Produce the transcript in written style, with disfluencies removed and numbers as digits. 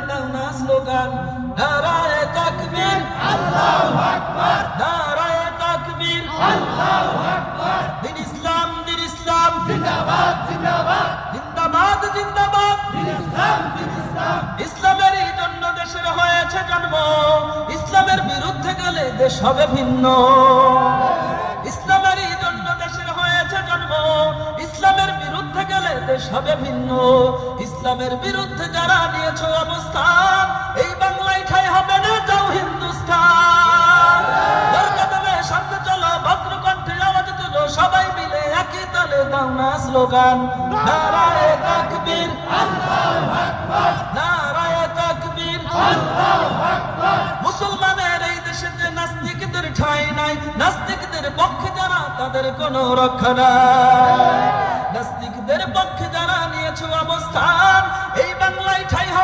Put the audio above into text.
দাও না স্লোগান, নারায়ে তাকবীর, আল্লাহু আকবার, নারায়ে তাকবীর, আল্লাহু আকবার। দিন ইসলাম জিন্দাবাদ জিন্দাবাদ, জিন্দাবাদ জিন্দাবাদ, দিন ইসলাম ইসলামেরই জন্য দেশের হয়েছে জন্ম, ইসলামের বিরুদ্ধে গেলে দেশ হবে ভিন্ন। ইসলামেরই জন্য দেশের হয়েছে জন্ম, ইসলামের বিরুদ্ধে গেলে দেশ হবে ভিন্ন। ইসলামের বিরুদ্ধে যারা নিয়েছ অবস্থান, এই বাংলায় ঠাই হবে না, যাও হিন্দুস্তান। দরকারে সামনে চলো, ভদ্র কণ্ঠে আওয়াজ তুলো, সবাই মিলে একই তালে দাও না স্লোগান, নারায়ে তাকবীর, আল্লাহু আকবার, নারায়ে তাকবীর, আল্লাহু আকবার। মুসলমানের এই দেশে যে নাস্তিকদের ঠাঁই নাই, নাস্তিকদের পক্ষে যারা তাদের কোনো রক্ষা নাই। নাস্তিকদের পক্ষে যারা নিয়েছো অবস্থান, এই বাংলায় ঠাঁই হবে